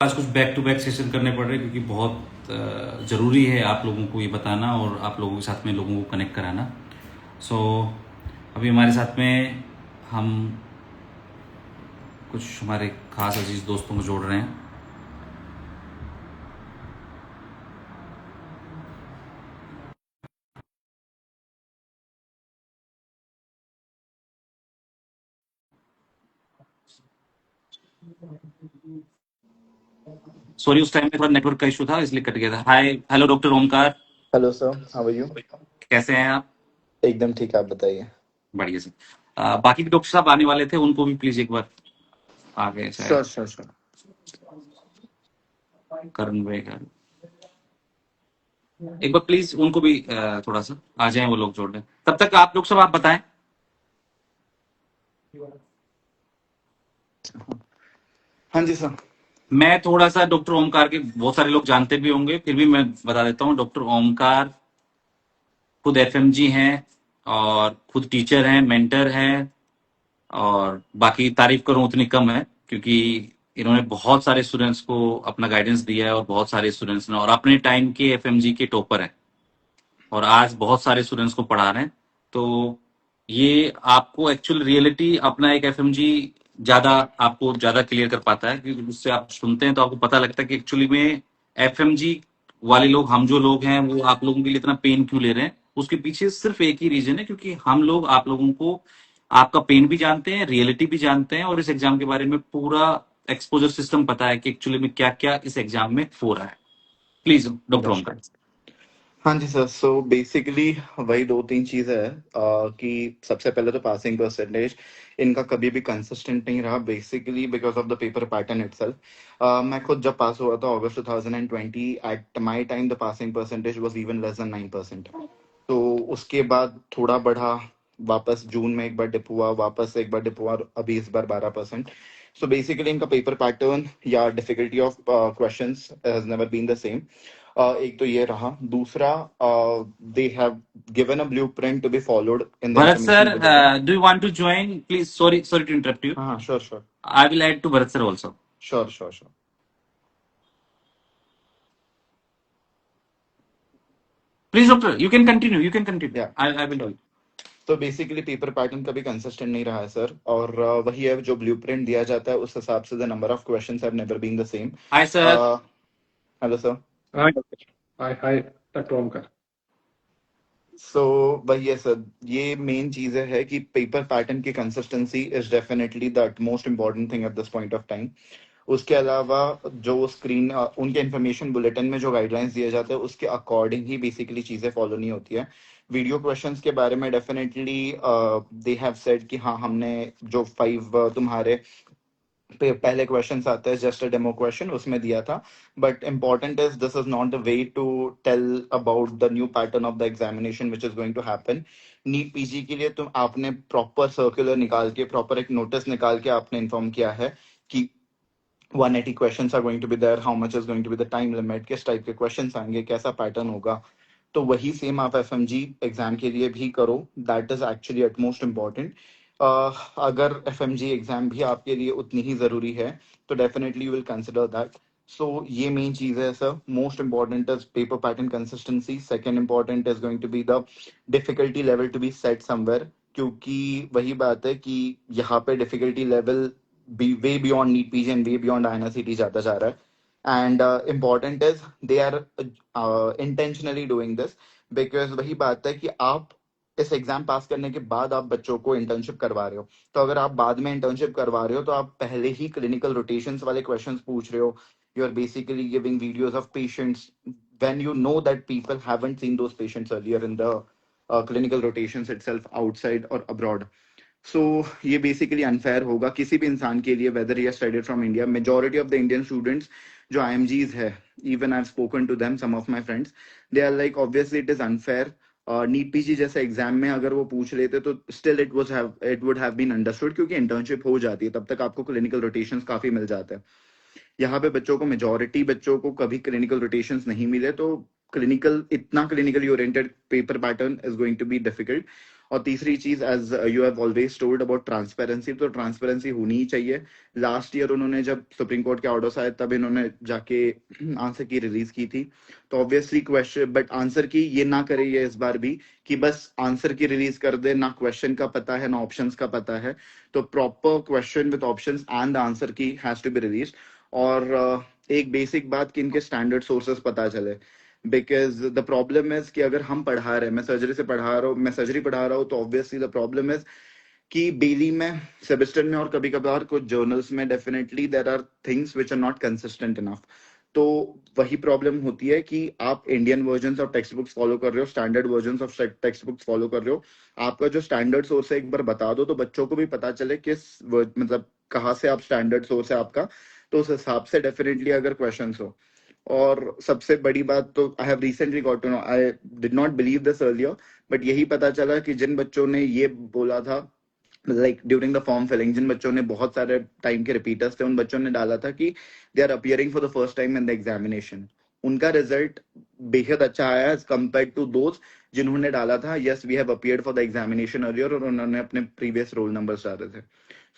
आज कुछ back to back session करने पड़ रहे हैं क्योंकि बहुत ज़रूरी है आप लोगों को ये बताना और आप लोगों के साथ में लोगों को कनेक्ट कराना। सो अभी हमारे साथ में हम कुछ हमारे खास अजीज दोस्तों को जोड़ रहे हैं। सॉरी, उस टाइम में थोड़ा नेटवर्क का इशू था इसलिए कट गया था। Hi, hello doctor Omkar, hello sir, how are you? कैसे हैं आप? एकदम ठीक, आप बताइए। बढ़िया सर। बाकी भी डॉक्टर साहब आने वाले थे, उनको भी प्लीज एक बार, आ गए शायद, श्योर श्योर श्योर। करण भाई का एक बार प्लीज उनको भी थोड़ा सा आ जाएं वो लोग जोड़ने। तब तक आप लोग सब आप बताएं। हाँ जी सर। मैं थोड़ा सा डॉक्टर ओमकार के, बहुत सारे लोग जानते भी होंगे, फिर भी मैं बता देता हूँ। डॉक्टर ओमकार खुद एफएमजी हैं और खुद टीचर हैं, मेंटर हैं, और बाकी तारीफ करूं उतनी कम है क्योंकि इन्होंने बहुत सारे स्टूडेंट्स को अपना गाइडेंस दिया है और बहुत सारे स्टूडेंट्स ने, और अपने टाइम के एफएमजी के टॉपर हैं और आज बहुत सारे स्टूडेंट्स को पढ़ा रहे हैं। तो ये आपको एक्चुअल रियलिटी अपना एक एफएमजी ज्यादा आपको ज्यादा क्लियर कर पाता है क्योंकि उससे आप सुनते हैं तो आपको पता लगता है कि एक्चुअली में एफएमजी वाले लोग, हम जो लोग हैं, वो आप लोगों के लिए इतना पेन क्यों ले रहे हैं। उसके पीछे सिर्फ एक ही रीजन है, क्योंकि हम लोग आप लोगों को आपका पेन भी जानते हैं, रियलिटी भी जानते हैं, और इस एग्जाम के बारे में पूरा एक्सपोजर सिस्टम पता है कि एक्चुअली में क्या क्या इस एग्जाम में हो रहा है। Please doctor Omkar. हाँ जी सर, सो बेसिकली वही दो तीन चीज़ है कि सबसे पहले तो पासिंग परसेंटेज इनका कभी भी कंसिस्टेंट नहीं रहा, basically because of the paper pattern itself. मैं खुद जब पास हुआ था अगस्त 2020, at my time the passing percentage was even less than 9%। तो उसके बाद थोड़ा बढ़ा, वापस जून में एक बार डिप हुआ, वापस एक बार डिप हुआ, और अभी इस बार 12%। सो बेसिकली इनका पेपर पैटर्न या difficulty of questions has never been the same. एक तो ये रहा, दूसरा they have given a blueprint to be followed in the Bharat information sir, bulletin. do you want to join? Please, sorry to interrupt you. हाँ हाँ, sure sure I will add to Bharat sir also. Sure sure sure. Please, doctor, you can continue. You can continue. या I will do it. तो basically paper pattern कभी consistent नहीं रहा है sir, और वही है, जो ब्लूप्रिंट दिया जाता है उस हिसाब से the number of questions have never been the same. Hi sir. Hello sir. Hi, Dr. Hi, Dr. Omkar. So वही है सर, ये मेन चीज है कि पेपर पैटर्न की consistency is definitely the most important thing at this point of time. उसके अलावा जो स्क्रीन उनके इंफॉर्मेशन बुलेटिन में जो गाइडलाइंस दिए जाते हैं उसके अकॉर्डिंग ही बेसिकली चीजें फॉलो नहीं होती है। वीडियो क्वेश्चंस के बारे में डेफिनेटली दे हैव सेड कि हाँ, हमने जो 5 तुम्हारे पहले क्वेश्चन आते हैं, जस्ट अ डेमो क्वेश्चन, उसमें दिया था। But important is this is not the way to tell about the new pattern of the examination which is going to happen. NEET PG के लिए तुम आपने प्रॉपर सर्कुलर निकाल के, प्रॉपर एक नोटिस निकाल के आपने इन्फॉर्म किया है कि 180 questions are going to be there, how much is going to be the time limit, किस टाइप के क्वेश्चंस आएंगे, कैसा पैटर्न होगा। तो वही सेम आप एफएमजी एग्जाम के लिए भी करो, that is actually at most important. अगर एफएमजी एग्जाम भी आपके लिए उतनी ही जरूरी है तो definitely you will consider that. So ये मेन चीज है sir. Most important is paper pattern consistency, second important is going to be the difficulty level to be set somewhere, क्योंकि वही बात है कि यहाँ पे difficulty level way beyond NEET PG and way beyond INICET जाता जा रहा है। And important is they are intentionally doing this, because वही बात है कि आप इस एग्जाम पास करने के बाद आप बच्चों को इंटर्नशिप करवा रहे हो। तो अगर आप बाद में इंटर्नशिप करवा रहे हो तो आप पहले ही क्लिनिकल रोटेशंस वाले क्वेश्चंस पूछ रहे हो। You are basically giving videos of patients when you know that people haven't seen those patients earlier in the clinical rotations itself outside or abroad. So ये बेसिकली अनफेयर होगा किसी भी इंसान के लिए, whether he studied from India. Majority of the Indian students जो IMGs है, even I have spoken to them, some of my friends, they are like obviously it is unfair. NEET PG जैसे exam में अगर वो पूछ लेते तो still it would have been understood, क्योंकि इंटर्नशिप हो जाती है, तब तक आपको क्लिनिकल रोटेशंस काफी मिल जाते हैं। यहाँ पे बच्चों को, मेजोरिटी बच्चों को कभी क्लिनिकल रोटेशंस नहीं मिले, तो क्लिनिकल, इतना clinically oriented paper pattern is going to be difficult. और तीसरी चीज, as you have always told about transparency, तो ट्रांसपेरेंसी होनी ही चाहिए। लास्ट ईयर उन्होंने जब सुप्रीम कोर्ट के ऑर्डर्स आए तब इन्होंने जाके आंसर की रिलीज की थी, तो ऑब्वियसली क्वेश्चन बट आंसर की ये ना करे ये इस बार भी कि बस आंसर की रिलीज कर दे, ना क्वेश्चन का पता है ना ऑप्शंस का पता है। तो proper question with options and answer की हैज टू बी रिलीज। और एक बेसिक बात कि इनके स्टैंडर्ड सोर्सेस पता चले, बिकॉज द प्रॉब्लम इज कि अगर हम पढ़ा रहे हैं, मैं सर्जरी से पढ़ा रहा हूँ, मैं सर्जरी पढ़ा रहा हूँ, तो ऑब्वियसली द प्रॉब्लम इज कि बेली में, सेमेस्टर में और कभी कभार कुछ जर्नल्स में definitely there are things which are not consistent enough. तो वही प्रॉब्लम होती है कि आप Indian version of text books follow कर रहे हो, standard version of text books follow कर रहे हो, आपका जो स्टैंडर्ड सोर्स है एक बार बता दो तो बच्चों को भी पता चले किस मतलब कहाँ से आप स्टैंडर्ड सोर्स है आपका, तो उस हिसाब से डेफिनेटली अगर क्वेश्चन हो। और सबसे बड़ी बात तो I have recently got to know, I did not believe this earlier, but यही पता चला कि जिन बच्चों ने ये बोला था like during the form filling, जिन बच्चों ने बहुत सारे टाइम के रिपीटर्स थे, उन बच्चों ने डाला था कि they are appearing for the first time in the examination, उनका रिजल्ट बेहद अच्छा आया एज कम्पेयर टू दोज जिन्होंने डाला था yes we have appeared for the examination earlier, और उन्होंने अपने प्रीवियस रोल नंबर्स डाले थे।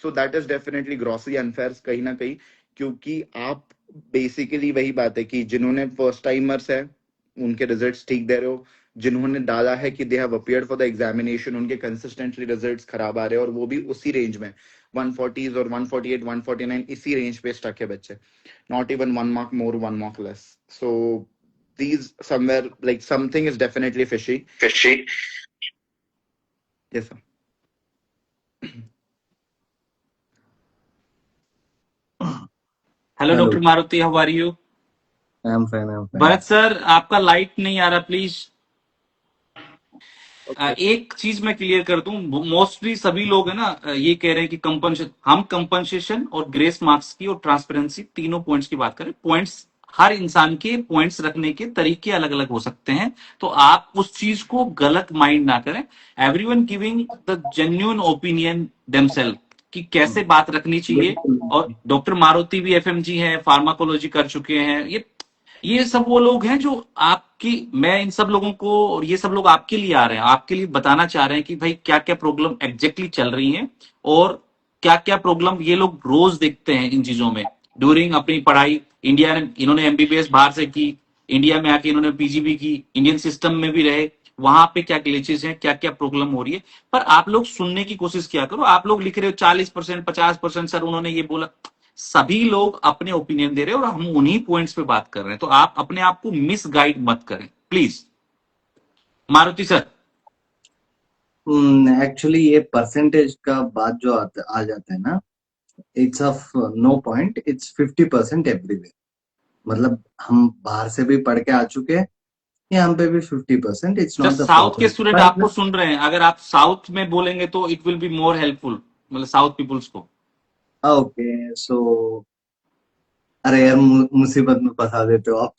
So that is definitely grossly unfair कहीं ना कहीं, क्योंकि आप बेसिकली वही बात है कि जिन्होंने फर्स्ट टाइमर्स है उनके रिजल्ट्स ठीक दे रहे हो, जिन्होंने डाला है कि they have appeared for the examination उनके कंसिस्टेंटली रिजल्ट्स खराब आ रहे हैं, और वो भी उसी रेंज में 140s और 148 149 इसी रेंज पे स्टक है बच्चे, not even 1 mark more 1 mark less. So these somewhere like something is definitely fishy. Yes sir. Hello hello, doctor Maruti, how are you? I am fine, I am fine. Bharat sir, आपका light नहीं आ रहा, please. Okay, एक चीज मैं clear कर दूं, mostly सभी लोग है ना ये कह रहे हैं कि कंपनसेशन, हम कंपनसेशन और ग्रेस मार्क्स की और ट्रांसपेरेंसी तीनों पॉइंट्स की बात करें। पॉइंट्स, हर इंसान के पॉइंट्स रखने के तरीके अलग अलग हो सकते हैं, तो आप उस चीज को गलत माइंड ना करें। Everyone giving the genuine opinion themselves कि कैसे बात रखनी चाहिए। बिल्कुल। और डॉक्टर मारुति भी एफएमजी हैं, फार्माकोलॉजी कर चुके हैं, ये सब वो लोग हैं जो आपकी, मैं इन सब लोगों को, और ये सब लोग आपके लिए आ रहे हैं, आपके लिए बताना चाह रहे हैं कि भाई क्या क्या प्रॉब्लम एग्जैक्टली चल रही है, और क्या क्या प्रॉब्लम ये लोग रोज देखते हैं इन चीजों में ड्यूरिंग अपनी पढ़ाई। इंडिया ने, इन्होंने एमबीबीएस बाहर से की, इंडिया में आके इन्होंने पीजीबी की, इंडियन सिस्टम में भी रहे, वहां पे क्या ग्लिचेस हैं, क्या क्या प्रॉब्लम हो रही है। पर आप लोग सुनने की कोशिश किया करो। आप लोग लिख रहे हो 40%, 50%, सर उन्होंने ये बोला। सभी लोग अपने ओपिनियन दे रहे हैं और हम उन्हीं पॉइंट्स पे बात कर रहे हैं, तो आप अपने आप को मिस गाइड मत करें प्लीज। मारुति सर। एक्चुअली ये परसेंटेज का बात जो आ जाता है ना, it's of no point, it's 50% everywhere. मतलब हम बाहर से भी पढ़ के आ चुके हैं, यहाँ पे भी 50%, it's sir not the south के स्टूडेंट आपको परसेंट। सुन रहे हैं, अगर आप साउथ में बोलेंगे तो it will be more helpful, मतलब साउथ पीपुल्स को। ओके, सो अरे यार, मुसीबत में फंसा देते हो आप।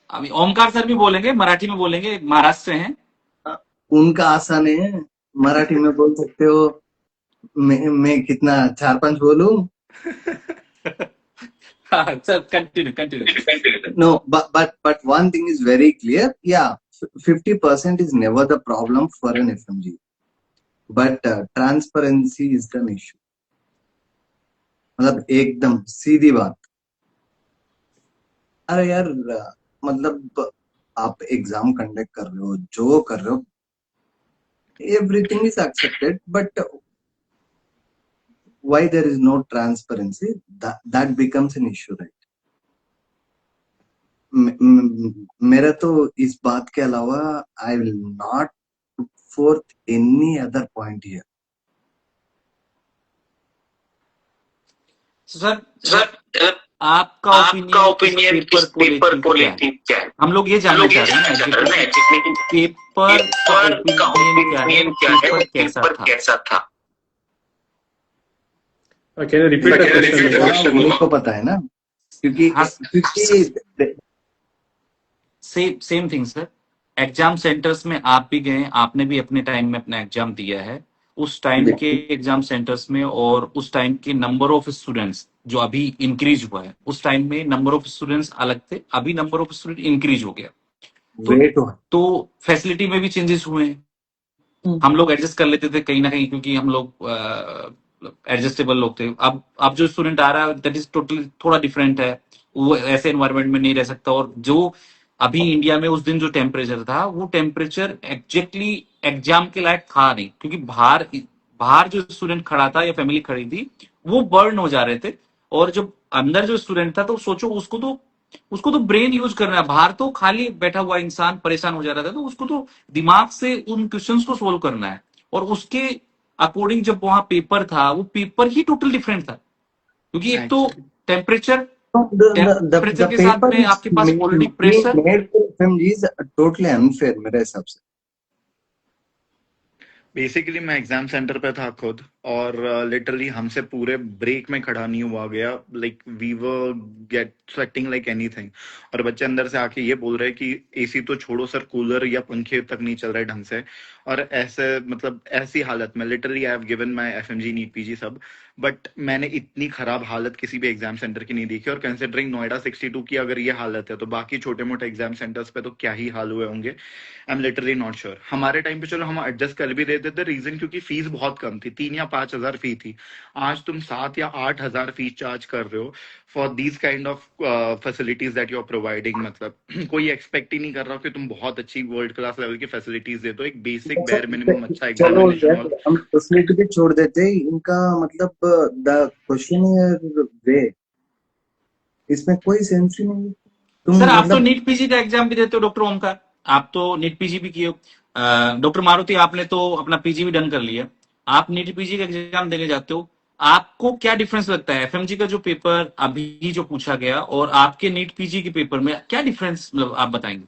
अभी ओमकार सर भी बोलेंगे, मराठी में बोलेंगे, महाराष्ट्र से हैं। उनका आसान है, मराठी में बोल सकते हो। मैं कितना 4-5 बोलूं? Sir continue continue. No, but one thing is very clear. Yeah, 50% is never the problem for an FMG, but transparency is the issue. मतलब एकदम सीधी बात। अरे यार, मतलब आप एग्जाम कंडक्ट कर रहे हो, जो कर रहे हो, everything is accepted, but why there is no transparency? That becomes an issue, right? मेरा तो इस बात के अलावा I will not put fourth any other point here. Sir आपका ओपिनियन इस पेपर को लेके क्या है? हम लोग ये जानना चाह रहे हैं पेपर का ओपिनियन क्या है, पेपर कैसा था। Can you repeat the question? वो तो पता है ना, क्योंकि same thing sir. Exam centres में आप भी गए, आपने भी अपने टाइम में अपना एग्जाम दिया है। उस टाइम के एग्जाम सेंटर्स में और उस टाइम के नंबर ऑफ स्टूडेंट्स जो अभी इंक्रीज हुआ है, उस टाइम में नंबर ऑफ स्टूडेंट्स अलग थे, अभी नंबर ऑफ स्टूडेंट इंक्रीज हो गया, तो फैसिलिटी में भी चेंजेस हुए हैं। हम लोग एडजस्ट कर लेते थे कहीं ना कहीं, क्योंकि हम लोग एडजस्टेबल लोग थे। अब जो स्टूडेंट आ रहा है दैट इज टोटली थोड़ा डिफरेंट है, वो ऐसे एनवायरनमेंट में नहीं रह सकता। और जो अभी इंडिया में उस दिन जो टेम्परेचर था, वो टेम्परेचर एग्जैक्टली एग्जाम के लायक था नहीं, क्योंकि बाहर बाहर जो स्टूडेंट खड़ा था या फैमिली खड़ी थी, वो बर्न हो जा रहे थे। और जो अंदर जो स्टूडेंट था, तो सोचो उसको तो ब्रेन यूज करना है। बाहर तो खाली बैठा हुआ इंसान परेशान हो जा रहा था, तो उसको तो दिमाग से उन क्वेश्चंस को सोल्व करना है। और उसके अकॉर्डिंग जब वहां पेपर था, वो पेपर ही टोटल डिफरेंट था, क्योंकि एक तो actually temperature No, temperature the के साथ paper में is आपके पास already being pressure. made for FMGs totally unfair मेरे हिसाब से। बेसिकली मैं एग्जाम सेंटर पे था खुद, और लिटरली हमसे पूरे ब्रेक में खड़ा नहीं हुआ गया। Like we were get sweating like anything, और बच्चे अंदर से आके ये बोल रहे हैं कि एसी तो छोड़ो सर, कूलर या पंखे तक नहीं चल रहे ढंग से। और ऐसे मतलब ऐसी हालत में literally I have given my FMG NEET PG सब, बट मैंने इतनी खराब हालत किसी भी एग्जाम सेंटर की नहीं देखी। और कंसिडरिंग नोएडा 62 की अगर ये हालत है, तो बाकी छोटे मोटे एग्जाम सेंटर्स पे तो क्या ही हाल हुए होंगे। I am literally not sure. हमारे टाइम पे चलो हम एडजस्ट कर भी देते थे, रीजन क्योंकि फीस बहुत कम थी, 3 या 5 हजार फी थी। आज तुम 7 या 8 हजार फीस चार्ज कर रहे हो for these kind of facilities that you are providing. मतलब कोई एक्सपेक्ट ही नहीं कर रहा कि तुम बहुत अच्छी वर्ल्ड क्लास लेवल की फैसिलिटीज दे दो, एक बेसिक अच्छा बेयर मिनिमम अच्छा चलो एग्जामिनेशन यार, हॉल। हम फैसिलिटी भी छोड़ देते, इनका मतलब द क्वेश्चन वे, इसमें कोई सेंस ही नहीं है। तुम सर आप तो मतलब नीट पीजी का एग्जाम भी देते हो डॉक्टर ओमकार, आप तो नीट पीजी भी किए हो। डॉक्टर मारुति आपने तो अपना पीजी भी डन कर लिया, आप नीट पीजी का एग्जाम देने जाते हो। आपको क्या डिफरेंस लगता है एफएमजी का जो पेपर अभी जो पूछा गया और आपके नीट पीजी के पेपर में क्या डिफरेंस, मतलब आप बताएंगे?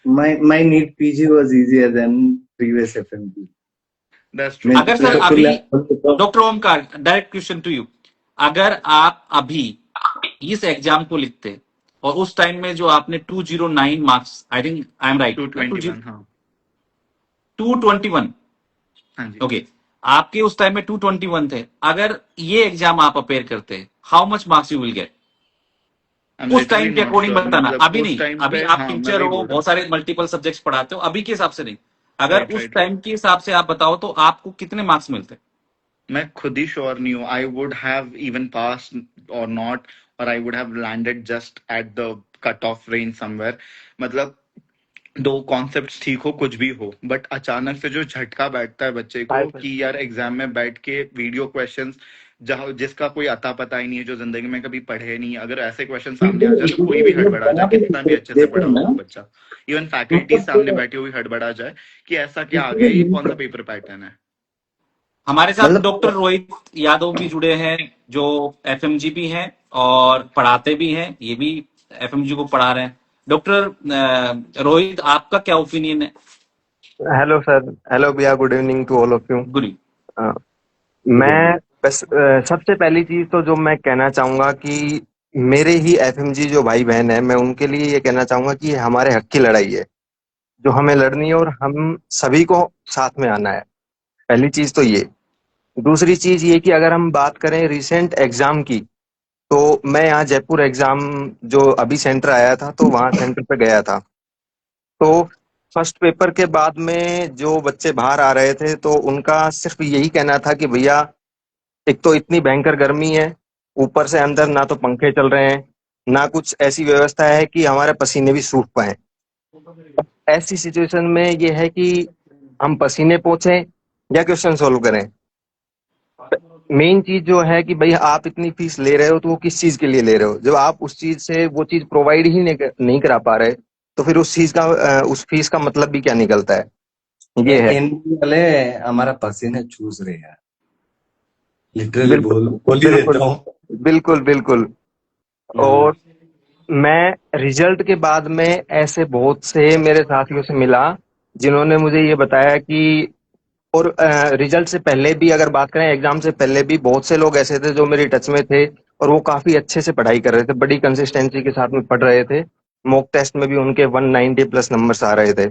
my NEET PG was easier than previous FMG। That's true. मैं अगर सर तो अभी, level doctor Omkar direct question to you, अगर आप अभी इस एग्जाम को लिखते और उस टाइम में जो आपने 209 marks, I think I am right ना, 221, हाँ। 221, हाँ जी। ओके, आपके उस टाइम में 221 थे, अगर ये एग्जाम आप अपेयर करते, how much marks you will get? I am उस लिटरली टाइम के नॉट अकॉर्डिंग श्योर। बताना, मतलब अभी उस नहीं, टाइम अभी पे, आप हाँ मैं टीचर वही हो, बोल रहा हूँ। बहुत सारे मल्टीपल सब्जेक्ट्स पढ़ाते हो, अभी के हिसाब से नहीं, अगर राइट उस राइट राइट। टाइम के हिसाब से आप बताओ तो आपको कितने मार्क्स मिलते? मैं खुद ही श्योर नहीं हूँ। आई वुड हैव इवन पास और नॉट, और I would have landed just at the cut off range somewhere. मतलब दो कॉन्सेप्ट्स ठीक हो, कुछ भी हो, बट अचानक से जो झटका बैठता है बच्चे को कि यार एग्जाम में बैठ के वीडियो क्वेश्चंस, जहाँ जिसका कोई अता पता ही नहीं है, जो जिंदगी में कभी पढ़े नहीं, अगर ऐसे क्वेश्चन सामने आ जाए तो कोई भी ये हड़बड़ा बना जाए, भी कितना भी अच्छे से देते पढ़ा हैं हुआ ना, हो बच्चा। इवन फैकल्टी सामने मतलब बैठी हुई हड़बड़ा जाए कि ऐसा क्या आ गया, ये कौन सा इसीलिए पेपर पैटर्न है। हमारे साथ डॉक्टर मतलब रोहित यादव भी जुड़े हैं, जो एफएमजी भी हैं और पढ़ाते भी हैं, ये भी एफएमजी को पढ़ा रहे हैं। डॉक्टर रोहित, आपका क्या ओपिनियन है? हेलो सर, हेलो भैया, good evening to all of you. Good. मैं बस सबसे पहली चीज तो जो मैं कहना चाहूंगा कि मेरे ही एफएमजी जो भाई बहन है, मैं उनके लिए ये कहना चाहूंगा कि ये हमारे हक की लड़ाई है जो हमें लड़नी है, और हम सभी को साथ में आना है। पहली चीज तो ये। दूसरी चीज ये कि अगर हम बात करें रिसेंट एग्जाम की, तो मैं यहाँ जयपुर एग्जाम जो अभी सेंटर आया था, तो वहाँ सेंटर पे गया था। तो फर्स्ट पेपर के बाद में जो बच्चे बाहर आ रहे थे, तो उनका सिर्फ यही कहना था कि भैया, एक तो इतनी भयंकर गर्मी है, ऊपर से अंदर ना तो पंखे चल रहे हैं, ना कुछ ऐसी व्यवस्था है कि हमारे पसीने भी सूख पाए। ऐसी सिचुएशन में ये है कि हम पसीने पोंछें या क्वेश्चन सोल्व करें। मेन चीज जो है कि भाई आप इतनी फीस ले रहे हो, तो वो किस चीज के लिए ले रहे हो? जब आप उस चीज से वो चीज प्रोवाइड ही नहीं करा पा रहे, तो फिर उस चीज का उस फीस का मतलब भी क्या निकलता है? ये है। एनडी वाले हमारा पसीने चूस रहे हैं, लिटरली बिल्कुल बोल ही बिल्कुल देता हूँ। बिल्कुल बिल्कुल। और मैं रिजल्ट के बाद में ऐसे बहुत से मेरे साथियों से मिला जिन्होंने मुझे ये बताया कि, और रिजल्ट से पहले भी अगर बात करें, एग्जाम से पहले भी बहुत से लोग ऐसे थे जो मेरे टच में थे, और वो काफी अच्छे से पढ़ाई कर रहे थे, बड़ी कंसिस्टेंसी के साथ में पढ़ रहे थे। मॉक टेस्ट में भी उनके 190 प्लस नंबर्स आ रहे थे।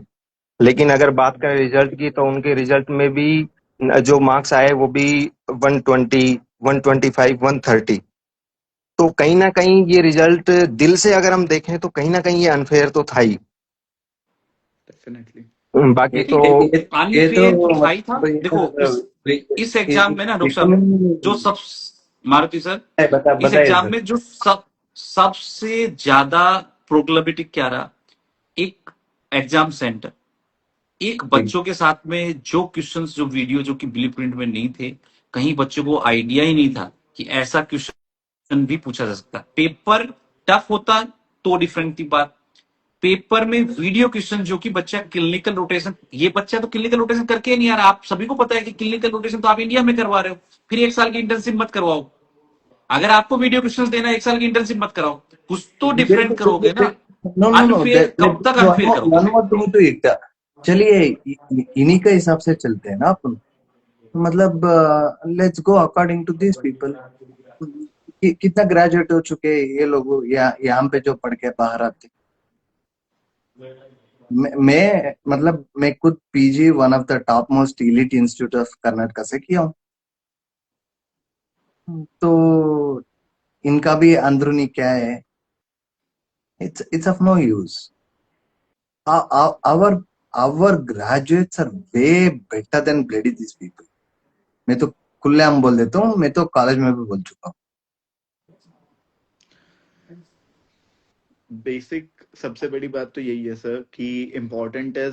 लेकिन अगर बात करें रिजल्ट की, तो उनके रिजल्ट में भी जो मार्क्स आए वो भी 120, 125, 130। तो कहीं ना कहीं ये रिजल्ट दिल से अगर हम देखें, तो कहीं ना कहीं ये अनफेयर तो था ही। डेफिनेटली। बाकी ये तो पानी ये पे तो लिखाई था। मतलब देखो इस एग्जाम में ना डॉक्टर साहब जो इकोनॉमी सब मारुति सर इस बताइए एग्जाम सर। में जो सबसे ज्यादा प्रोबेबिलिटी क्या रहा, एक एग्जाम सेंटर, एक ठीक। बच्चों के साथ में जो क्वेश्चंस जो वीडियो जो कि ब्लूप्रिंट में नहीं थे, कहीं बच्चों को आइडिया ही नहीं था कि ऐसा क्वेश्चन भी पूछा जा सकता। पेपर टफ होता तो डिफरेंट थी बात। पेपर में वीडियो क्वेश्चन जो कि बच्चा क्लिनिकल रोटेशन, ये बच्चा तो क्लिनिकल रोटेशन करके ही नहीं आ रहा। आप सभी को पता है कि क्लिनिकल रोटेशन तो आप इंडिया में करवा रहे हो, फिर 1 साल की इंटर्नशिप मत करवाओ। अगर आपको वीडियो क्वेश्चन देना है, 1 साल की इंटर्नशिप मत कराओ, कुछ तो डिफरेंट करोगे ना। नो नो नो, अनफेयर कब तक अनफेयर करोगे? One more thing to it. चलिए इन्हीं के हिसाब से चलते हैं ना अपन। मतलब let's go according to this people. कितना ग्रेजुएट हो चुके हैं ये लोग यहाँ पे जो पढ़ के बाहर आते। मैं मतलब मैं खुद PG one of the top most elite institute of Karnataka से किया हूँ। तो इनका भी अंदरूनी क्या है, it's of no use. Our graduates are way better than bloody these people. मैं तो खुलेआम बोल देता हूँ, मैं तो कॉलेज में भी बोल चुका हूँ। बेसिक सबसे बड़ी बात तो यही है सर कि इम्पोर्टेंट है,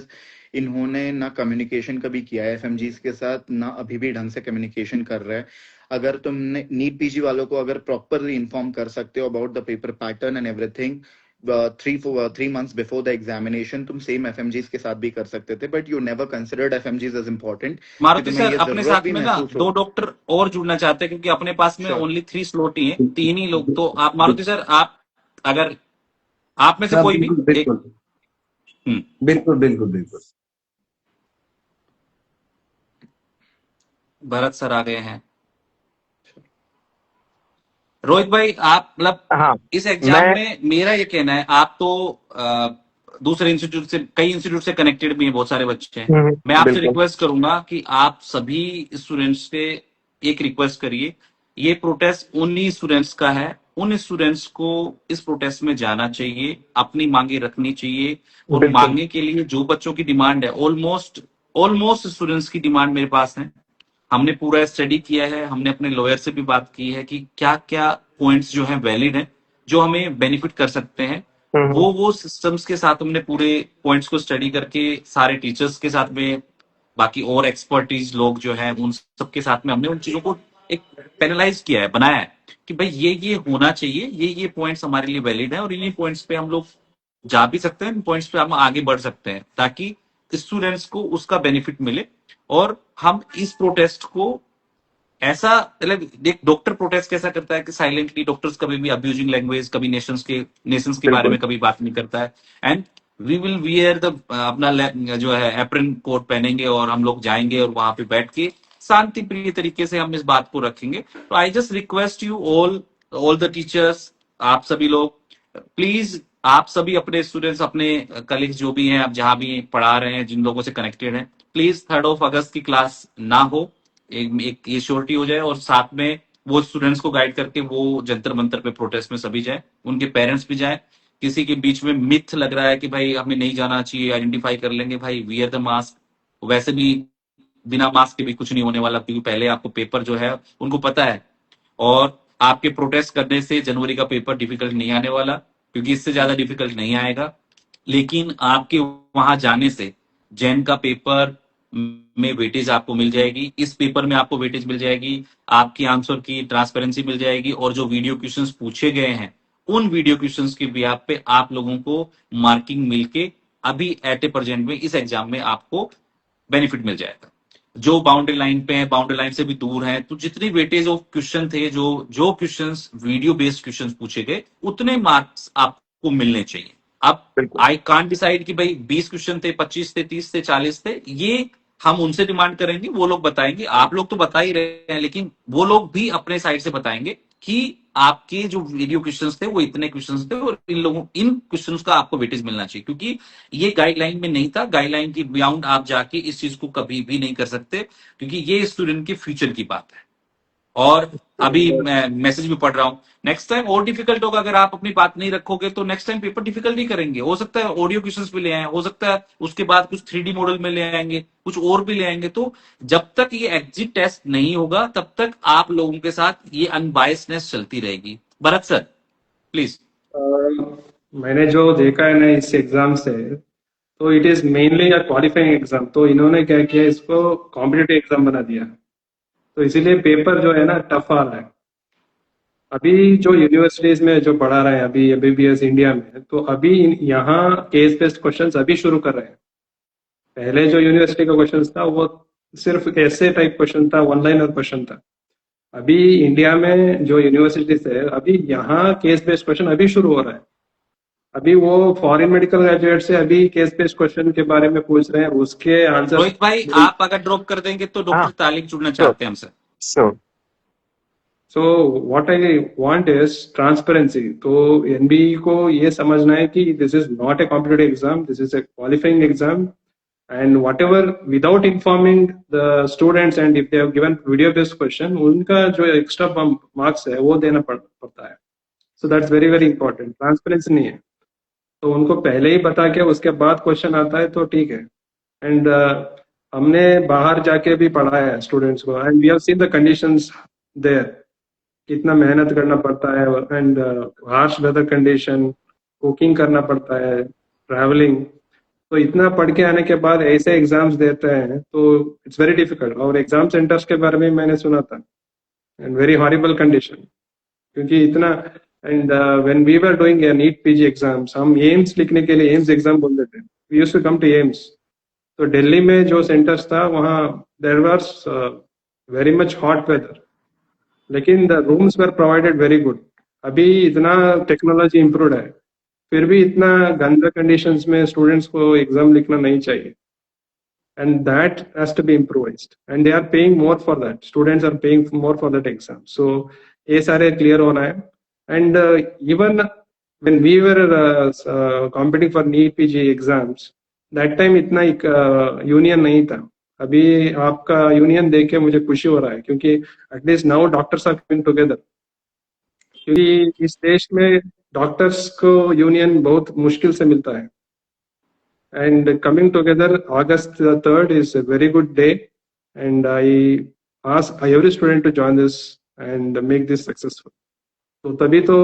इन्होंने ना कम्युनिकेशन कभी किया है एफएमजीज के साथ, ना अभी भी ढंग से कम्युनिकेशन कर रहा है। अगर तुमने नीट पीजी वालों को अगर प्रॉपरली इन्फॉर्म कर सकते हो about the paper pattern and everything 3 months before the examination, तुम सेम एफएमजीज के साथ भी कर सकते थे, but you never considered FMGs as important कि मारुति तुम्हें सर ये अपने जरूरत साथ भी में ना महसूस 2 हो। डॉक्टर और जुड़ना चाहते हैं, क्योंकि अपने पास में श्योर। ओनली 3 स्लॉट ही हैं, 3 ही लोग। तो आप मारुति सर, आप अगर आप में से हाँ कोई भी बिल्कुल एक। बिल्कुल बिल्कुल बिल्कुल बिल्कुल। भरत सर आ गए हैं। रोहित भाई, आप मतलब हाँ इस एग्जाम मैं में मेरा ये कहना है, आप तो दूसरे इंस्टीट्यूट से, कई इंस्टीट्यूट से कनेक्टेड भी हैं, बहुत सारे बच्चे हैं। मैं आपसे बिल्कुल रिक्वेस्ट करूंगा कि आप सभी स्टूडेंट्स से एक रिक्वेस्ट करिए। ये प्रोटेस्ट उन्हीं स्टूडेंट्स का है, उन स्टूडेंट्स को इस प्रोटेस्ट में जाना चाहिए, अपनी मांगे रखनी चाहिए। और बिल्कुल मांगे के लिए जो बच्चों की डिमांड है, ऑलमोस्ट ऑलमोस्ट स्टूडेंट्स की डिमांड मेरे पास है। हमने पूरा स्टडी किया है, हमने अपने लॉयर से भी बात की है कि क्या क्या पॉइंट्स जो हैं वैलिड हैं, जो हमें बेनिफिट कर सकते हैं। वो सिस्टम्स के साथ हमने पूरे पॉइंट्स को स्टडी करके सारे टीचर्स के साथ में, बाकी और एक्सपर्टीज लोग जो हैं उन सबके साथ में हमने उन चीजों को एक पैनलाइज किया है, बनाया है कि भाई ये होना चाहिए, ये पॉइंट्स हमारे लिए वैलिड है और इन्हीं पॉइंट्स पे हम लोग जा भी सकते हैं, इन पॉइंट्स पे हम आगे बढ़ सकते हैं, ताकि स्टूडेंट्स को उसका बेनिफिट मिले। और हम इस प्रोटेस्ट को ऐसा, मतलब देख, डॉक्टर प्रोटेस्ट कैसा करता है कि साइलेंटली डॉक्टर्स कभी भी अब्यूजिंग लैंग्वेज, कभी नेशंस के बारे बिल्कुल में कभी बात नहीं करता है। And we will wear the अपना जो है एप्रन कोट पहनेंगे और हम लोग जाएंगे और वहां पे बैठ के शांति प्रिय तरीके से हम इस बात को रखेंगे। तो आई just request you all the teachers, आप सभी लोग प्लीज, आप सभी अपने स्टूडेंट्स, अपने कलीग्स जो भी हैं, आप जहां भी पढ़ा रहे हैं, जिन लोगों से कनेक्टेड हैं, प्लीज 3 अगस्त की क्लास ना हो, एक ये श्योरिटी हो जाए। और साथ में वो स्टूडेंट्स को गाइड करके वो जंतर मंतर पे प्रोटेस्ट में सभी जाए, उनके पेरेंट्स भी जाए। किसी के बीच में मिथ लग रहा है कि भाई हमें नहीं जाना चाहिए, आइडेंटिफाई कर लेंगे, भाई वियर द मास्क। वैसे भी बिना मास्क के भी कुछ नहीं होने वाला, क्योंकि पहले आपको पेपर जो है उनको पता है। और आपके प्रोटेस्ट करने से जनवरी का पेपर डिफिकल्ट नहीं आने वाला, क्योंकि इससे ज्यादा डिफिकल्ट नहीं आएगा। लेकिन आपके वहां जाने से जैन का पेपर में वेटेज आपको मिल जाएगी, इस पेपर में आपको वेटेज मिल जाएगी, आपकी आंसर की ट्रांसपेरेंसी मिल जाएगी, और जो वीडियो क्वेश्चंस पूछे गए हैं उन वीडियो क्वेश्चंस के बिहाफ पे आप लोगों को मार्किंग मिलके अभी एट ए प्रेजेंट में इस एग्जाम में आपको बेनिफिट मिल जाएगा। जो बाउंड्री लाइन पे है, बाउंड्री लाइन से भी दूर है, तो जितनी वेटेज ऑफ क्वेश्चन थे, जो जो क्वेश्चंस वीडियो बेस्ड क्वेश्चंस पूछे गए, उतने मार्क्स आपको मिलने चाहिए। अब बिल्कुल आई कांट डिसाइड कि भाई 20 क्वेश्चन थे, 25 थे, 30 थे, 40 थे, ये हम उनसे डिमांड करेंगे, वो लोग बताएंगे। आप लोग तो बता ही रहे हैं, लेकिन वो लोग भी अपने साइड से बताएंगे कि आपके जो वीडियो क्वेश्चंस थे वो इतने क्वेश्चंस थे, और इन क्वेश्चंस का आपको वेटेज मिलना चाहिए, क्योंकि ये गाइडलाइन में नहीं था। गाइडलाइन की बियॉन्ड आप जाके इस चीज को कभी भी नहीं कर सकते, क्योंकि ये स्टूडेंट के फ्यूचर की बात है। और अभी मैं मैसेज भी पढ़ रहा हूँ, नेक्स्ट टाइम और डिफिकल्ट होगा। अगर आप अपनी बात नहीं रखोगे तो नेक्स्ट टाइम पेपर डिफिकल्ट नहीं करेंगे। हो सकता है ऑडियो क्वेश्चंस भी ले आए, हो सकता है उसके बाद कुछ 3D मॉडल में ले आएंगे, कुछ और भी ले आएंगे। तो जब तक ये एग्जिट टेस्ट नहीं होगा तब तक आप लोगों के साथ ये अनबायसनेस चलती रहेगी। Bharat sir please. मैंने जो देखा है ना इस एग्जाम से, तो it is mainly a qualifying exam. तो इन्होंने क्या किया, इसको कॉम्पिटिटिव एग्जाम बना दिया। तो इसीलिए पेपर जो है ना टफ आ रहा है। अभी जो यूनिवर्सिटीज में जो पढ़ा रहे हैं अभी एमबीबीएस इंडिया में, तो अभी यहाँ केस बेस्ड क्वेश्चंस अभी शुरू कर रहे हैं। पहले जो यूनिवर्सिटी का क्वेश्चन था वो सिर्फ ऐसे टाइप क्वेश्चन था, वन लाइनर क्वेश्चन था। अभी इंडिया में जो यूनिवर्सिटीज है, अभी यहाँ केस बेस्ड क्वेश्चन अभी शुरू हो रहा है। अभी वो फॉरेन मेडिकल ग्रेजुएट से अभी केस बेस्ड क्वेश्चन के बारे में पूछ रहे हैं, उसके आंसर। रोहित भाई आप अगर ड्रॉप कर देंगे तो डॉक्टर तालिक जुड़ना चाहते हैं हमसे। So what I want is transparency. तो एनबीई को ये समझना है कि this is not a competitive exam, this is a qualifying exam, and what ever without informing the students and if they have given video based question, उनका जो extra marks है वो देना पड़ता है। So that's very very important. Transparency नहीं है, तो उनको पहले ही बता के उसके बाद क्वेश्चन आता है तो ठीक है। एंड हमने बाहर जाके भी पढ़ाया है स्टूडेंट्स को, and we have seen the conditions there, कितना मेहनत करना पड़ता है, and harsh weather condition, cooking करना पड़ता है, ट्रैवलिंग। तो इतना पढ़ के आने के बाद ऐसे एग्जाम्स देते हैं तो इट्स वेरी डिफिकल्ट। और एग्जाम सेंटर्स के बारे में मैंने सुना था, एंड वेरी हॉरिबल कंडीशन, क्योंकि इतना। And when we were doing NEET PG exams, हम एम्स लिखने के लिए एम्स एग्जाम बोलते थे, we used to come to AIIMS. तो दिल्ली में जो सेंटर्स था वहाँ there was very much hot weather, लेकिन the rooms were provided very good. अभी इतना टेक्नोलॉजी इम्प्रूव है, फिर भी इतना गंदा कंडीशंस में स्टूडेंट्स को एग्जाम लिखना नहीं चाहिए, and that has to be improvised, and they are paying more for that, students are paying more for that exam. So ये सारे क्लियर होना है। And even when we were competing for NEET PG exams, that time इतना एक union नहीं था। अभी आपका यूनियन देख के मुझे खुशी हो रहा है, क्योंकि at least now doctors are coming together. क्योंकि इस देश में डॉक्टर्स को यूनियन बहुत मुश्किल से मिलता है, and coming together August 3rd is a very good day, and I ask every student to join this and make this successful. तो तभी तो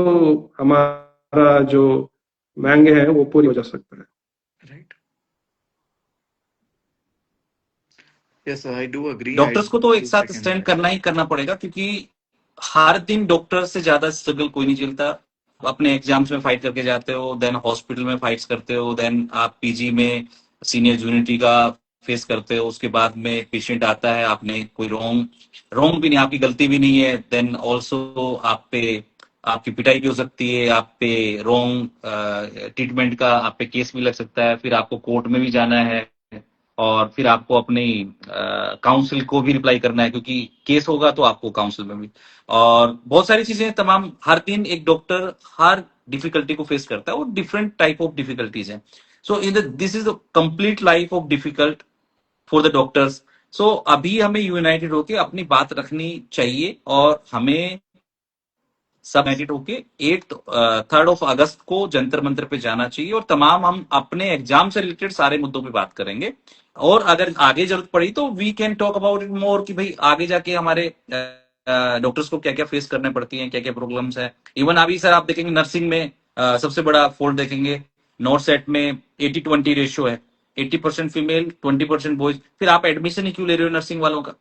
हमारा जो मांग है वो पूरी हो जा सकता है। Right, yes I do agree. Doctors को तो एक साथ स्टैंड करना ही करना पड़ेगा, क्योंकि हर दिन डॉक्टर से ज्यादा स्ट्रगल कोई नहीं झेलता। अपने एग्जाम्स में फाइट करके जाते हो, देन हॉस्पिटल में फाइट्स करते हो, देन आप पीजी में सीनियर जूनियरिटी का फेस करते हो, उसके बाद में पेशेंट आता है, आपने कोई रॉन्ग भी नहीं, आपकी गलती भी नहीं है, देन ऑल्सो आप पे आपकी पिटाई भी हो सकती है, आप पे रॉन्ग ट्रीटमेंट का आप पे केस भी लग सकता है, फिर आपको कोर्ट में भी जाना है, और फिर आपको अपनी काउंसिल को भी रिप्लाई करना है, क्योंकि केस होगा तो आपको काउंसिल में भी, और बहुत सारी चीजें तमाम। हर दिन एक डॉक्टर हर डिफिकल्टी को फेस करता है, और डिफरेंट टाइप ऑफ डिफिकल्टीज हैं। So in this is the complete life of difficult for the doctors. So अभी हमें यूनाइटेड होकर अपनी बात रखनी चाहिए, और हमें सब यूनाइटेड होके 3rd of August को जंतर मंतर पे जाना चाहिए, और तमाम हम अपने एग्जाम से रिलेटेड सारे मुद्दों पे बात करेंगे। और अगर आगे जरूरत पड़ी तो we can talk about it more, कि भाई आगे जाके हमारे डॉक्टर्स को क्या क्या फेस करने पड़ती हैं, क्या क्या प्रॉब्लम्स है। इवन अभी सर आप देखेंगे नर्सिंग में सबसे बड़ा फॉल्ट देखेंगे, नॉर्थ सेट में 80-20 रेशियो है, 80% फीमेल 20% बॉयज। फिर आप एडमिशन ही क्यों ले रहे हो नर्सिंग वालों का?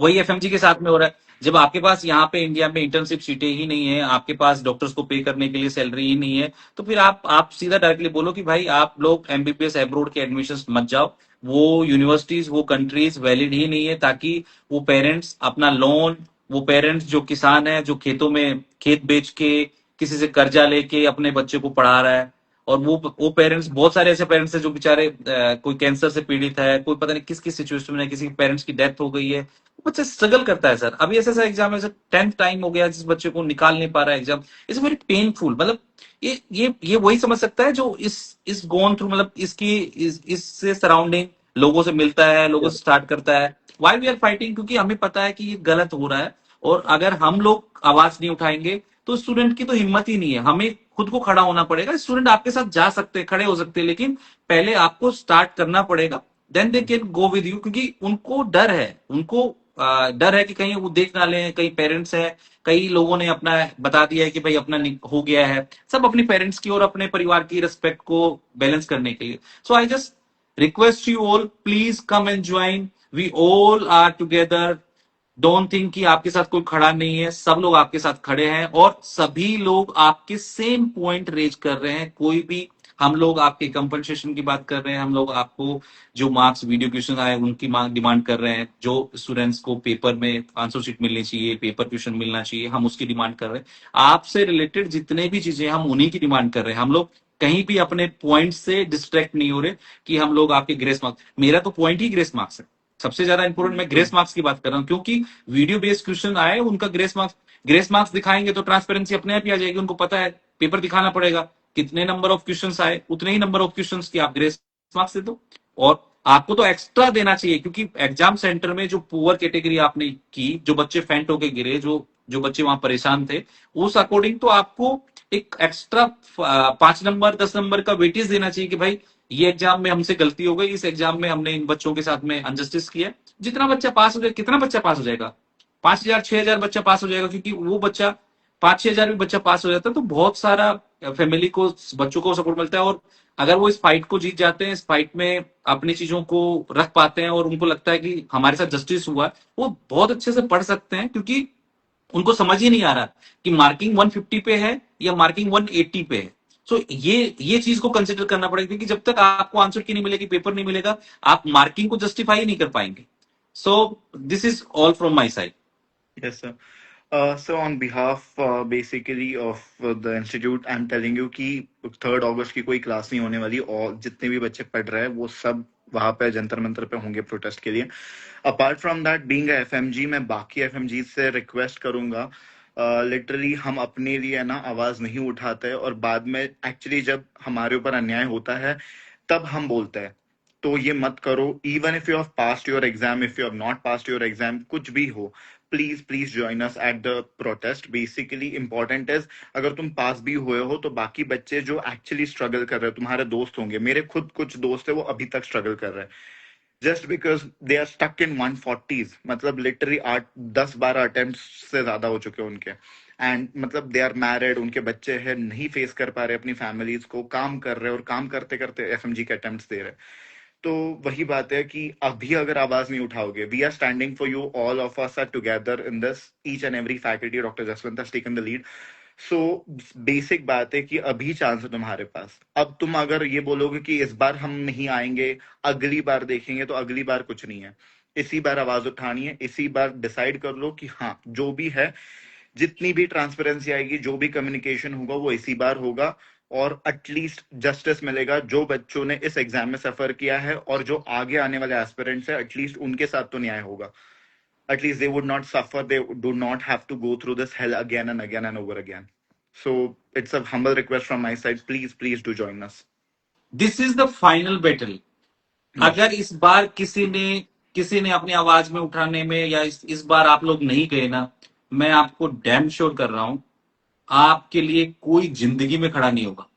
वही एफएमजी के साथ में हो रहा है। जब आपके पास यहाँ पे इंडिया में इंटर्नशिप सीटें ही नहीं है, आपके पास डॉक्टर्स को पे करने के लिए सैलरी ही नहीं है, तो फिर आप सीधा डायरेक्टली बोलो कि भाई आप लोग एमबीबीएस एब्रोड के एडमिशंस मत जाओ, वो यूनिवर्सिटीज वो कंट्रीज वैलिड ही नहीं है, ताकि वो पेरेंट्स अपना लोन, वो पेरेंट्स जो किसान है, जो खेतों में खेत बेच के किसी से कर्जा लेके अपने बच्चे को पढ़ा रहा है, और वो पेरेंट्स, बहुत सारे ऐसे पेरेंट्स हैं जो बेचारे कोई कैंसर से पीड़ित है, कोई पता नहीं किस किस सिचुएशन में है, किसी पेरेंट्स की डेथ हो गई है, बच्चा स्ट्रगल करता है सर। अभी ऐसा एग्जाम है सर, 10th टाइम हो गया जिस बच्चे को निकाल नहीं पा रहा है एग्जाम। It's very painful. मतलब ये वही समझ सकता है जो इस गोन थ्रू, मतलब इससे सराउंडिंग लोगों से मिलता है, लोगों से स्टार्ट करता है, व्हाई वी आर फाइटिंग? क्योंकि हमें पता है कि ये गलत हो रहा है, और अगर हम लोग आवाज नहीं उठाएंगे तो स्टूडेंट की तो हिम्मत ही नहीं है। हमें खुद को खड़ा होना पड़ेगा। स्टूडेंट आपके साथ जा सकते हैं, खड़े हो सकते हैं, लेकिन पहले आपको स्टार्ट करना पड़ेगा, then they can go with you. क्योंकि उनको डर है, उनको डर है कि कहीं वो देख ना लें, कहीं पेरेंट्स है, कई लोगों ने अपना बता दिया है कि भाई अपना हो गया है, सब अपने पेरेंट्स की और अपने परिवार की रिस्पेक्ट को बैलेंस करने के लिए। So I just request you all, please come and join, we all are together. Don't think कि आपके साथ कोई खड़ा नहीं है, सब लोग आपके साथ खड़े हैं और सभी लोग आपके सेम पॉइंट रेज कर रहे हैं। कोई भी, हम लोग आपके कंपनसेशन की बात कर रहे हैं, हम लोग आपको जो मार्क्स वीडियो क्वेश्चन आए उनकी मांग डिमांड कर रहे हैं, जो स्टूडेंट्स को पेपर में आंसर शीट मिलनी चाहिए, पेपर क्वेश्चन मिलना चाहिए, हम उसकी डिमांड कर रहे हैं। आपसे रिलेटेड जितने भी चीजें हम उन्हीं की डिमांड कर रहे हैं। हम लोग कहीं भी अपने पॉइंट से डिस्ट्रैक्ट नहीं हो रहे कि हम लोग आपके ग्रेस मार्क्स, मेरा तो पॉइंट ही ग्रेस मार्क्स है। सबसे ज्यादा इंपोर्टेंट मैं ग्रेस मार्क्स की बात कर रहा हूं, क्योंकि वीडियो बेस्ड क्वेश्चन आए उनका ग्रेस मार्क्स दिखाएंगे तो ट्रांसपेरेंसी अपने आप ही आ जाएगी। उनको पता है पेपर दिखाना पड़ेगा, कितने नंबर ऑफ क्वेश्चंस आए उतने ही नंबर ऑफ क्वेश्चंस की आप ग्रेस मार्क्स दे दो। और आपको तो एक्स्ट्रा देना चाहिए, क्योंकि एग्जाम सेंटर में जो पुअर कैटेगरी आपने की, जो बच्चे फेंट होके गिरे, जो जो बच्चे वहां परेशान थे, उस अकॉर्डिंग तो आपको एक एक्स्ट्रा 5 नंबर 10 नंबर का वेटेज देना चाहिए कि भाई ये एग्जाम में हमसे गलती हो गई, इस एग्जाम में हमने इन बच्चों के साथ में अनजस्टिस किया। जितना बच्चा पास हो जाए, कितना बच्चा पास हो जाएगा? 5,000 6,000 बच्चा पास हो जाएगा, क्योंकि वो बच्चा 5-6 हजार भी बच्चा पास हो जाता है तो बहुत सारा फैमिली को, बच्चों को सपोर्ट मिलता है। और अगर वो इस फाइट को जीत जाते हैं, इस फाइट में अपनी चीजों को रख पाते हैं और उनको लगता है कि हमारे साथ जस्टिस हुआ है, वो बहुत अच्छे से पढ़ सकते हैं। क्योंकि उनको समझ ही नहीं आ रहा कि मार्किंग 150 पे है या मार्किंग 180 पे है। सो ये चीज को कंसिडर करना पड़ेगा, क्योंकि जब तक आपको आंसर की नहीं मिलेगी, पेपर नहीं मिलेगा, आप मार्किंग को जस्टिफाई ही नहीं कर पाएंगे। So this is all from my side. Yes, sir. So on behalf basically of the institute, I'm telling you कि 3rd अगस्त की कोई क्लास नहीं होने वाली, और जितने भी बच्चे पढ़ रहे हैं वो सब वहां पे जंतर मंतर पे होंगे प्रोटेस्ट के लिए। Apart from that, being a FMG, मैं बाकी एफएमजी से रिक्वेस्ट करूंगा, लिटरली हम अपने लिए ना आवाज नहीं उठाते, और बाद में एक्चुअली जब हमारे ऊपर अन्याय होता है तब हम बोलते हैं। तो ये मत करो। Even if you have passed your exam, if you have not passed your exam, कुछ भी हो, please join us at the protest. Basically important is, अगर तुम पास भी हुए हो तो बाकी बच्चे जो एक्चुअली स्ट्रगल कर रहे हैं, तुम्हारे दोस्त होंगे, मेरे खुद कुछ दोस्त है वो अभी तक स्ट्रगल कर रहे हैं, just because they are stuck in 140s। मतलब लिटरली 8 10 12 अटेम्प्ट से ज्यादा हो चुके हैं उनके, एंड मतलब दे आर मैरिड, उनके बच्चे हैं, नहीं फेस कर पा रहे अपनी फैमिलीज को, काम कर रहे हैं, और काम करते करते एफएमजी के अटेम्प्ट्स दे रहे हैं। तो वही बात है कि अभी अगर आवाज नहीं उठाओगे, we are standing for you, all of us are together in this, each and every faculty, doctor Jaswant has taken the lead. So basic बात है कि अभी चांस है तुम्हारे पास। अब तुम अगर ये बोलोगे कि इस बार हम नहीं आएंगे, अगली बार देखेंगे, तो अगली बार कुछ नहीं है। इसी बार आवाज उठानी है, इसी बार डिसाइड कर लो कि हाँ, जो भी है, जितनी भी ट्रांसपेरेंसी आएगी, जो भी कम्युनिकेशन होगा, वो इसी बार होगा, और एटलीस्ट जस्टिस मिलेगा। जो बच्चों ने इस एग्जाम में सफर किया है और जो आगे आने वाले एस्पिरेंट्स है, एटलीस्ट उनके साथ तो न्याय होगा। At least they would not suffer, they do not have to go through this hell again and again and over again. So it's a humble request from my side, please do join us. This is the final battle. Yes. अगर इस बार किसी ने अपनी आवाज में उठाने में, या इस बार आप लोग नहीं गए ना, मैं आपको डैम श्योर कर रहा हूं, आपके लिए कोई जिंदगी में खड़ा नहीं होगा।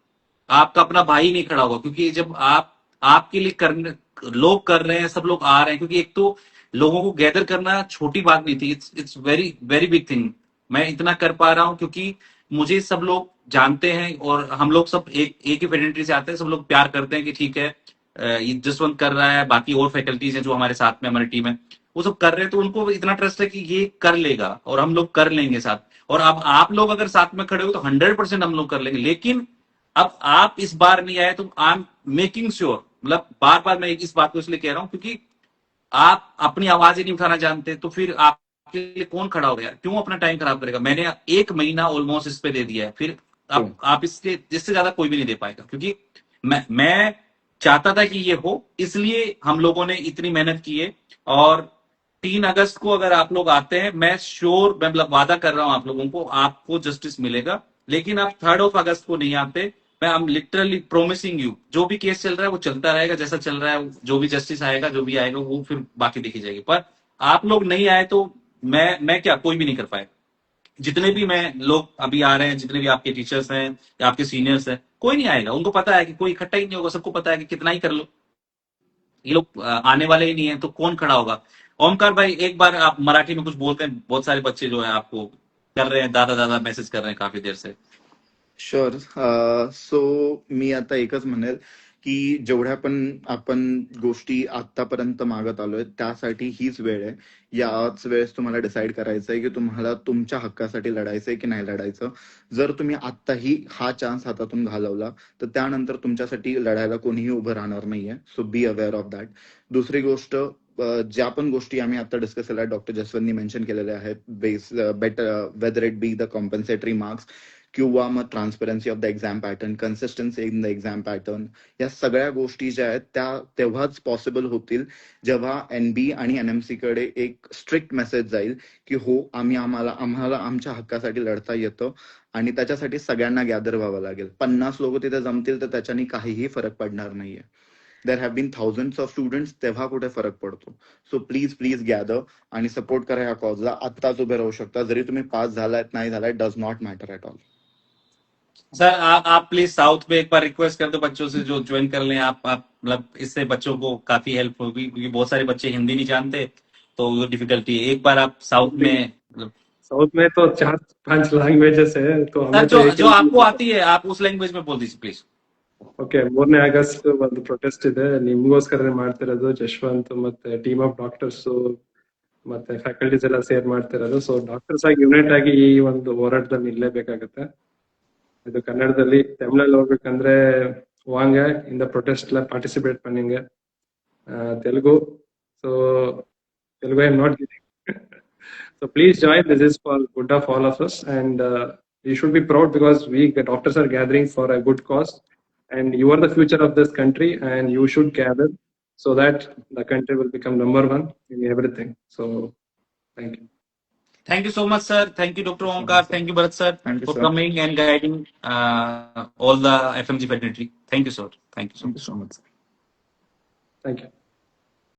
आपका अपना भाई नहीं खड़ा होगा। क्योंकि जब आपके लिए करने, लोग कर रहे हैं, सब लोग आ रहे हैं, क्योंकि एक तो लोगों को गैदर करना छोटी बात नहीं थी, it's very very big thing. मैं इतना कर पा रहा हूं क्योंकि मुझे सब लोग जानते हैं, और हम लोग सब एक ही फेडरेटरी से आते हैं, सब लोग प्यार करते हैं कि ठीक है, ये जसवंत कर रहा है, बाकी और फैकल्टीज हैं जो हमारे साथ में, हमारी टीम है, वो सब कर रहे हैं, तो उनको इतना ट्रस्ट है कि ये कर लेगा और हम लोग कर लेंगे साथ। और अब आप लोग अगर साथ में खड़े हो तो 100% हम लोग कर लेंगे। लेकिन अब आप इस बार नहीं आए तो आई एम मेकिंग श्योर, मतलब बार बार मैं इस बात को इसलिए कह रहा हूं क्योंकि आप अपनी आवाज ही नहीं उठाना जानते, तो फिर आपके लिए कौन खड़ा हो गया? क्यों अपना टाइम खराब करेगा? मैंने 1 महीना ऑलमोस्ट इस पे दे दिया है, फिर आप इससे जिससे ज्यादा कोई भी नहीं दे पाएगा। क्योंकि मैं चाहता था कि ये हो, इसलिए हम लोगों ने इतनी मेहनत की है। और 3 अगस्त को अगर आप लोग आते हैं, मैं श्योर, मैं मतलब वादा कर रहा हूं आप लोगों को, आपको जस्टिस मिलेगा। लेकिन आप 3rd of August को नहीं आते, मैं I am literally promising you, जो भी केस चल रहा है वो चलता रहेगा जैसा चल रहा है, जो भी जस्टिस आएगा, जो भी आएगा, वो फिर बाकी देखी जाएगी। पर आप लोग नहीं आए तो मैं क्या, कोई भी नहीं कर पाए। जितने भी मैं लोग अभी आ रहे हैं, जितने भी आपके टीचर्स हैं या आपके सीनियर्स हैं, कोई नहीं आएगा। उनको पता है कि कोई इकट्ठा ही नहीं होगा, सबको पता है कि कितना ही कर लो, ये लोग आने वाले ही नहीं है, तो कौन खड़ा होगा। ओमकार भाई, एक बार आप मराठी में कुछ बोलते हैं, बहुत सारे बच्चे जो है आपको कर रहे हैं, दादा दादा मैसेज कर रहे हैं काफी देर से। शुअर. सो मी आता एकच म्हणेल की जेवढ्या पण आपण गोष्टी आतापर्यंत मागत आलोय त्यासाठी हीच वेळ आहे. याच वेळेस तुम्हाला डिसाईड करायचं आहे की तुम्हाला तुमच्या हक्कासाठी लढायचंय की नाही लढायचं. जर तुम्ही आत्ताही हा चान्स हातातून घालवला तर त्यानंतर तुमच्यासाठी लढायला कोणीही उभं राहणार नाहीये. सो बी अवेअर ऑफ दॅट. दुसरी गोष्ट, ज्या पण गोष्टी आम्ही आता डिस्कस केल्या, डॉक्टर जसवंतनी मेन्शन केलेल्या आहेत, base better whether it be the compensatory marks किंवा मग transparency of the exam pattern, consistency in the exam pattern, या सगळ्या गोष्टी ज्या आहेत त्या तेव्हाच पॉसिबल होतील जेव्हा एनबी आणि एनएमसी कडे एक स्ट्रिक्ट मेसेज जाईल की हो, आम्हाला आमच्या हक्कासाठी लढता येतं आणि त्याच्यासाठी सगळ्यांना गॅदर व्हावं लागेल. 50 लोक तिथे जमतील तर त्याच्याने काहीही फरक पडणार नाहीये. There have been thousands of students, तेव्हा कुठे फरक पडतो. सो प्लीज गॅदर आणि सपोर्ट करा ह्या कॉजला. आत्ताच उभे राहू शकता. जरी तुम्ही पास झालात नाही झालाय, does not matter at all. Sir आप प्लीज साउथ में एक बार रिक्वेस्ट कर दो बच्चों से जो ज्वाइन कर लें। आप मतलब इससे बच्चों को काफी हेल्प होगी, क्योंकि बहुत सारे बच्चे हिंदी नहीं जानते, तो डिफिकल्टी है। एक बार आप साउथ में मतलब, साउथ में तो 4-5 लैंग्वेजेस है, तो सर हमें तो जो एक जो आपको आती है आप उस लैंग्वेज में बोल दीजिए प्लीज। ಓಕೆ 3ನೇ ಆಗಸ್ಟ್ ಒಂದು ಪ್ರೊಟೆಸ್ಟ್ ಇದೆ, ನಿಮ್ಗೋಸ್ಕರ ಮಾಡ್ತಿರೋದು. ಜಶ್ವಂತ್ ಮತ್ತೆ ಟೀಮ್ ಆಫ್ ಡಾಕ್ಟರ್ಸ್ ಮತ್ತೆ ಫ್ಯಾಕಲ್ಟೀಸ್ ಎಲ್ಲ ಸೇರ್ ಮಾಡ್ತಿರೋದು. ಸೊ ಡಾಕ್ಟರ್ಸ್ ಆಗಿ ಯುನೈಟ್ ಆಗಿ ಈ ಒಂದು ಹೋರಾಟದಲ್ಲಿ ನಿಲ್ಲೇಬೇಕಾಗತ್ತೆ. ಇದು ಕನ್ನಡದಲ್ಲಿ, ತಮಿಳಲ್ಲಿ ಹೋಗ್ಬೇಕಂದ್ರೆ ವಾಂಗ ಇಂದ ಪ್ರೊಟೆಸ್ಟ್ல ಪಾರ್ಟಿಸಿಪೇಟ್ ಪಣ್ಣಿಂಗ. Telugu, so Telugu I am not getting. So please join. This is for good of all of us, and you should be proud because we the doctors are gathering for a good cause, and you are the future of this country, and you should gather so that the country will become number one in everything. So thank you. Thank you so much, sir. Thank you, Dr. Omkar. Thank you, Bharat sir, Thank you, for sir. coming and guiding all the FMG fraternity. Thank you, sir. Thank you so much. Thank you so much. Thank you.